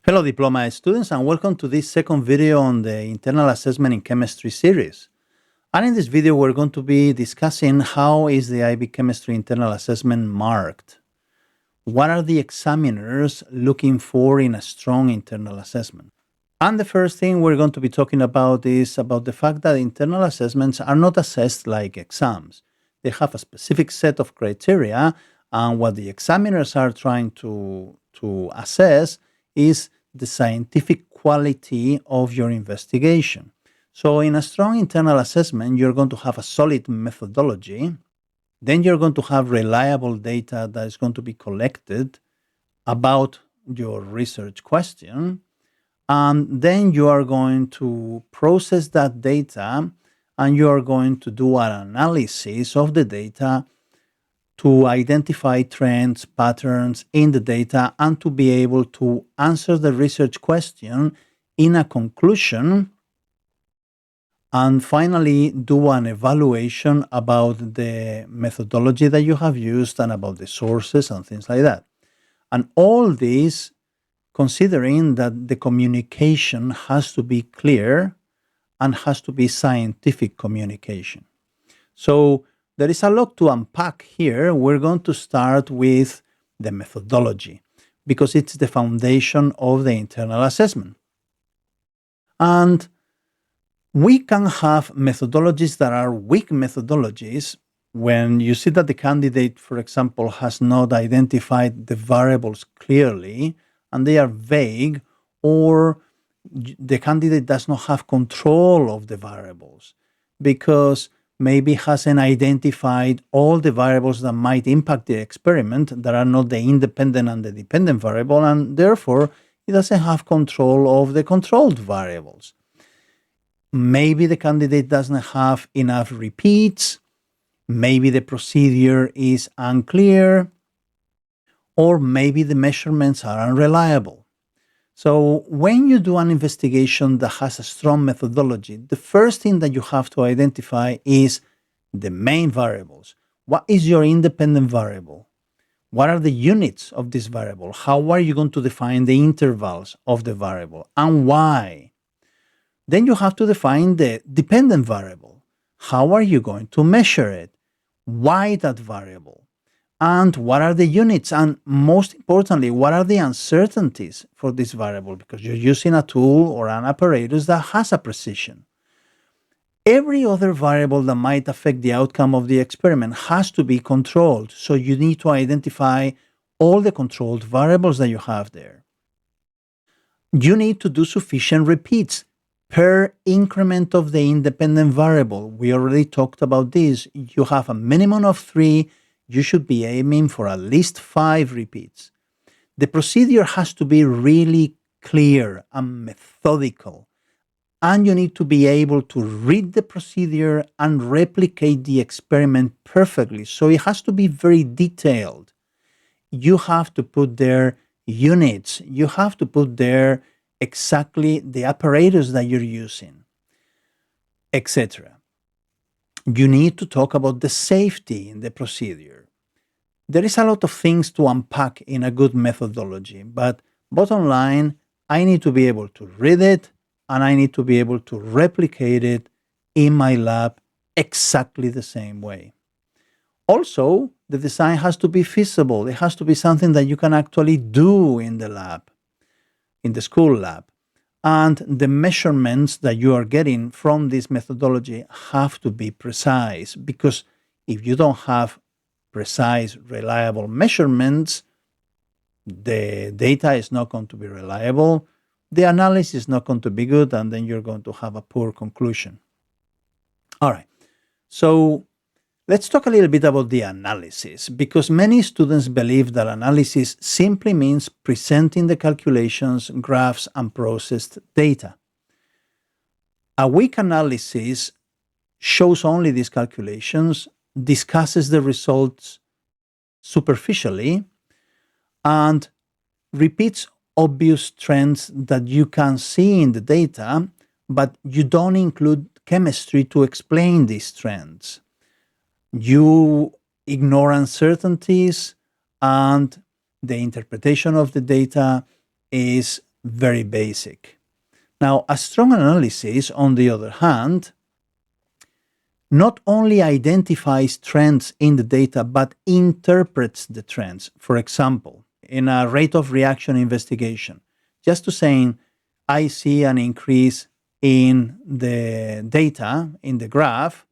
Hello DiplomaEdge students, and welcome to this second video on the internal assessment in chemistry series. And in this video we're going to be discussing how is the IB chemistry internal assessment marked. What are the examiners looking for in a strong internal assessment? And the first thing we're going to be talking about is about the fact that internal assessments are not assessed like exams. They have a specific set of criteria, and what the examiners are trying to assess is the scientific quality of your investigation. So in a strong internal assessment, you're going to have a solid methodology. Then you're going to have reliable data that is going to be collected about your research question. And then you are going to process that data and you are going to do an analysis of the data to identify trends, patterns in the data, and to be able to answer the research question in a conclusion. And finally, do an evaluation about the methodology that you have used and about the sources and things like that. And all this considering that the communication has to be clear and has to be scientific communication. So there is a lot to unpack here. We're going to start with the methodology because it's the foundation of the internal assessment. And we can have methodologies that are weak methodologies when you see that the candidate, for example, has not identified the variables clearly and they are vague, or the candidate does not have control of the variables because maybe hasn't identified all the variables that might impact the experiment that are not the independent and the dependent variable, and therefore it doesn't have control of the controlled variables. Maybe the candidate doesn't have enough repeats, maybe the procedure is unclear, or maybe the measurements are unreliable. So when you do an investigation that has a strong methodology, the first thing that you have to identify is the main variables. What is your independent variable? What are the units of this variable? How are you going to define the intervals of the variable and why? Then you have to define the dependent variable. How are you going to measure it? Why that variable? And what are the units? And most importantly, what are the uncertainties for this variable? Because you're using a tool or an apparatus that has a precision. Every other variable that might affect the outcome of the experiment has to be controlled. So you need to identify all the controlled variables that you have there. You need to do sufficient repeats per increment of the independent variable. We already talked about this. You have a minimum of 3. You should be aiming for at least 5 repeats. The procedure has to be really clear and methodical. And you need to be able to read the procedure and replicate the experiment perfectly. So it has to be very detailed. You have to put there units. You have to put there exactly the apparatus that you're using, etc. You need to talk about the safety in the procedure. There is a lot of things to unpack in a good methodology, but bottom line, I need to be able to read it and I need to be able to replicate it in my lab exactly the same way. Also, the design has to be feasible. It has to be something that you can actually do in the lab, in the school lab. And the measurements that you are getting from this methodology have to be precise, because if you don't have precise, reliable measurements, the data is not going to be reliable, the analysis is not going to be good, and then you're going to have a poor conclusion. All right, so let's talk a little bit about the analysis, because many students believe that analysis simply means presenting the calculations, graphs, and processed data. A weak analysis shows only these calculations, discusses the results superficially, and repeats obvious trends that you can see in the data, but you don't include chemistry to explain these trends. You ignore uncertainties, and the interpretation of the data is very basic. Now, a strong analysis, on the other hand, not only identifies trends in the data, but interprets the trends. For example, in a rate of reaction investigation, just to saying, I see an increase in the data, in the graph,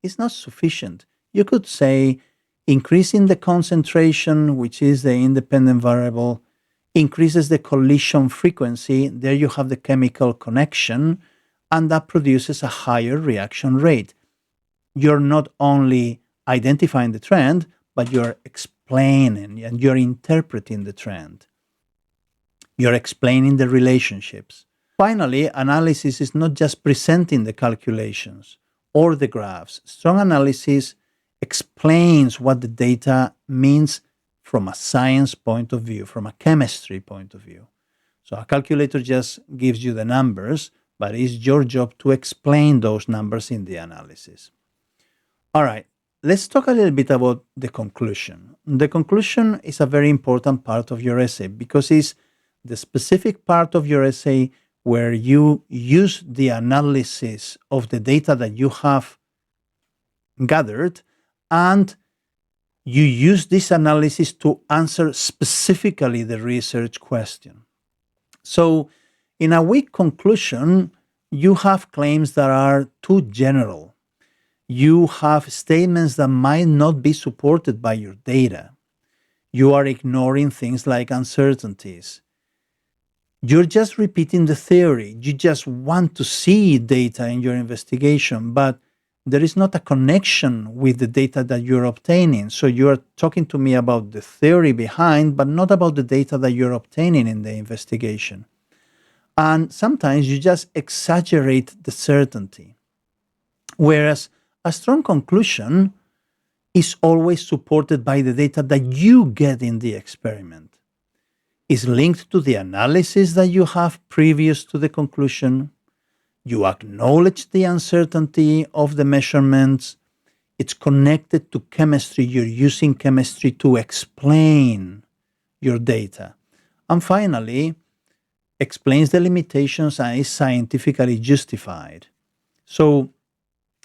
is not sufficient. You could say, increasing the concentration, which is the independent variable, increases the collision frequency. There you have the chemical connection, and that produces a higher reaction rate. You're not only identifying the trend, but you're explaining and you're interpreting the trend. You're explaining the relationships. Finally, analysis is not just presenting the calculations or the graphs. Strong analysis explains what the data means from a science point of view, from a chemistry point of view. So a calculator just gives you the numbers, but it's your job to explain those numbers in the analysis. All right, let's talk a little bit about the conclusion. The conclusion is a very important part of your essay because it's the specific part of your essay where you use the analysis of the data that you have gathered, and you use this analysis to answer specifically the research question. So, in a weak conclusion, you have claims that are too general. You have statements that might not be supported by your data. You are ignoring things like uncertainties. You're just repeating the theory. You just want to see data in your investigation, but there is not a connection with the data that you're obtaining. So you're talking to me about the theory behind, but not about the data that you're obtaining in the investigation. And sometimes you just exaggerate the certainty. Whereas a strong conclusion is always supported by the data that you get in the experiment. Is linked to the analysis that you have previous to the conclusion. You acknowledge the uncertainty of the measurements. It's connected to chemistry. You're using chemistry to explain your data. And finally, explains the limitations and is scientifically justified. So,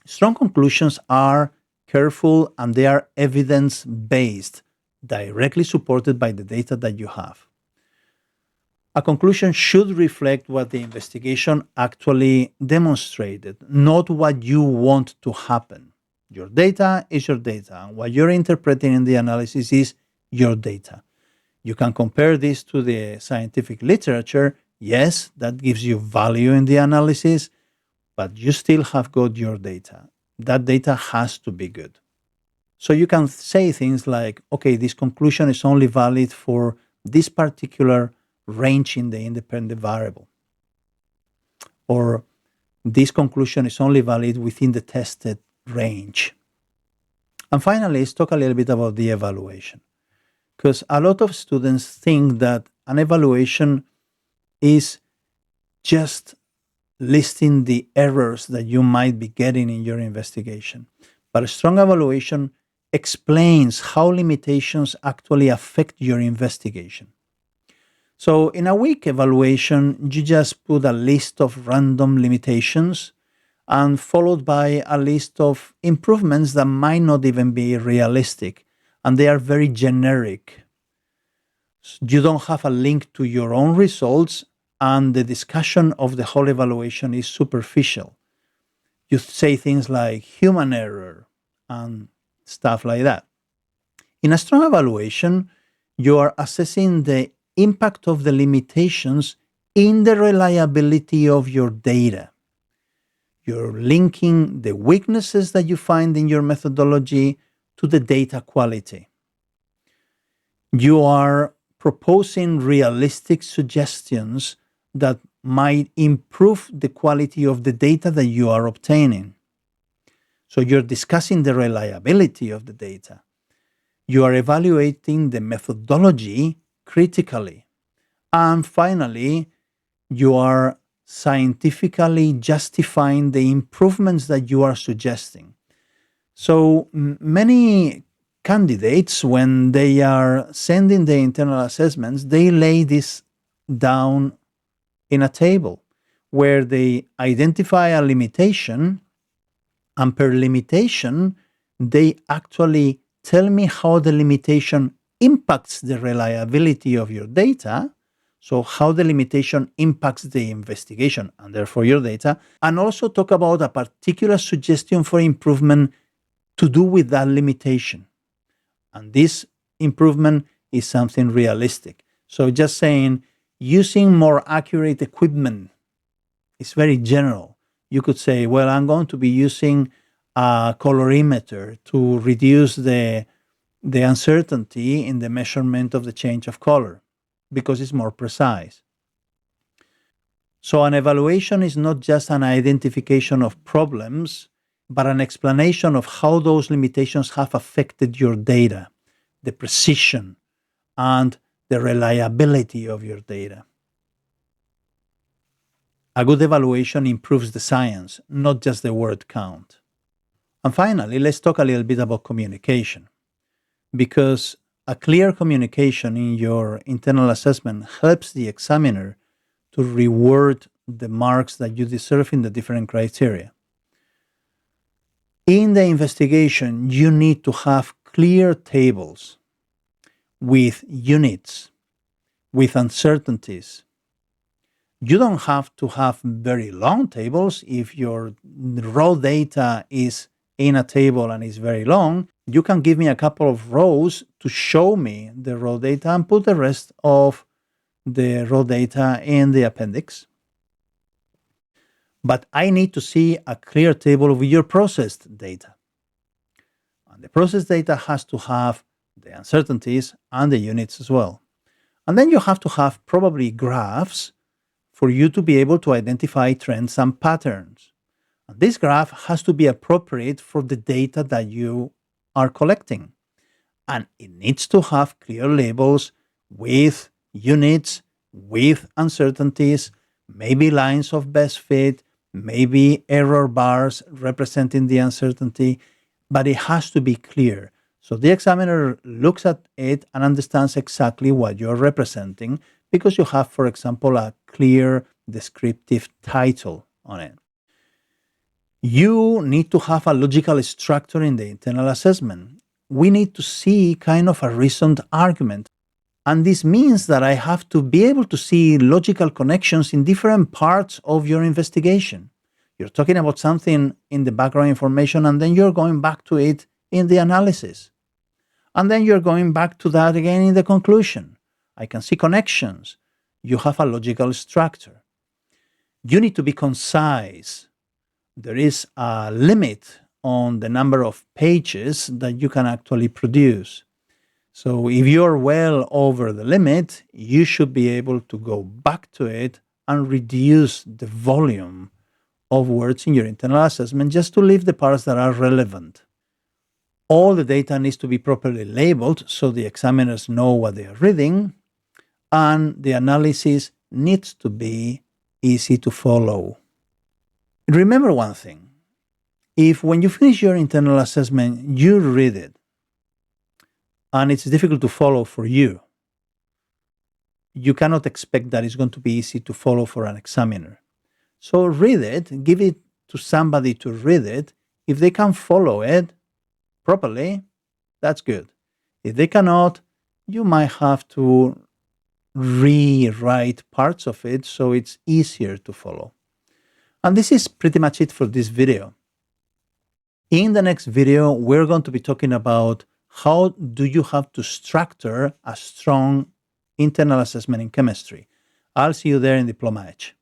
strong conclusions are careful and they are evidence-based, directly supported by the data that you have. A conclusion should reflect what the investigation actually demonstrated, not what you want to happen. Your data is your data, and what you're interpreting in the analysis is your data. You can compare this to the scientific literature. Yes, that gives you value in the analysis, but you still have got your data. That data has to be good. So you can say things like, okay, this conclusion is only valid for this particular range in the independent variable. Or this conclusion is only valid within the tested range. And finally, let's talk a little bit about the evaluation. Because a lot of students think that an evaluation is just listing the errors that you might be getting in your investigation. But a strong evaluation explains how limitations actually affect your investigation. So in a weak evaluation, you just put a list of random limitations and followed by a list of improvements that might not even be realistic, and they are very generic. You don't have a link to your own results, and the discussion of the whole evaluation is superficial. You say things like human error and stuff like that. In a strong evaluation, you are assessing the impact of the limitations in the reliability of your data. You're linking the weaknesses that you find in your methodology to the data quality. You are proposing realistic suggestions that might improve the quality of the data that you are obtaining. So you're discussing the reliability of the data. You are evaluating the methodology critically. And finally, you are scientifically justifying the improvements that you are suggesting. So many candidates, when they are sending the internal assessments, they lay this down in a table where they identify a limitation, and per limitation, they actually tell me how the limitation impacts the reliability of your data. So how the limitation impacts the investigation and therefore your data, and also talk about a particular suggestion for improvement to do with that limitation. And this improvement is something realistic. So just saying using more accurate equipment is very general. You could say, well, I'm going to be using a colorimeter to reduce the uncertainty in the measurement of the change of color because it's more precise. So an evaluation is not just an identification of problems, but an explanation of how those limitations have affected your data, the precision, and the reliability of your data. A good evaluation improves the science, not just the word count. And finally, let's talk a little bit about communication, because a clear communication in your internal assessment helps the examiner to reward the marks that you deserve in the different criteria. In the investigation, you need to have clear tables with units, with uncertainties. You don't have to have very long tables. If your raw data is in a table and is very long, you can give me a couple of rows to show me the raw data and put the rest of the raw data in the appendix. But I need to see a clear table of your processed data. And the processed data has to have the uncertainties and the units as well. And then you have to have probably graphs for you to be able to identify trends and patterns. And this graph has to be appropriate for the data that you are collecting. And it needs to have clear labels with units, with uncertainties, maybe lines of best fit, maybe error bars representing the uncertainty, but it has to be clear. So the examiner looks at it and understands exactly what you're representing because you have, for example, a clear descriptive title on it. You need to have a logical structure in the internal assessment. We need to see kind of a reasoned argument. And this means that I have to be able to see logical connections in different parts of your investigation. You're talking about something in the background information, and then you're going back to it in the analysis. And then you're going back to that again in the conclusion. I can see connections. You have a logical structure. You need to be concise. There is a limit on the number of pages that you can actually produce. So if you're well over the limit, you should be able to go back to it and reduce the volume of words in your internal assessment just to leave the parts that are relevant. All the data needs to be properly labeled so the examiners know what they are reading, and the analysis needs to be easy to follow. Remember one thing. If when you finish your internal assessment, you read it, and it's difficult to follow for you, you cannot expect that it's going to be easy to follow for an examiner. So read it, give it to somebody to read it. If they can follow it properly, that's good. If they cannot, you might have to rewrite parts of it so it's easier to follow. And this is pretty much it for this video. In the next video, we're going to be talking about how do you have to structure a strong internal assessment in chemistry. I'll see you there in DiplomaEdge.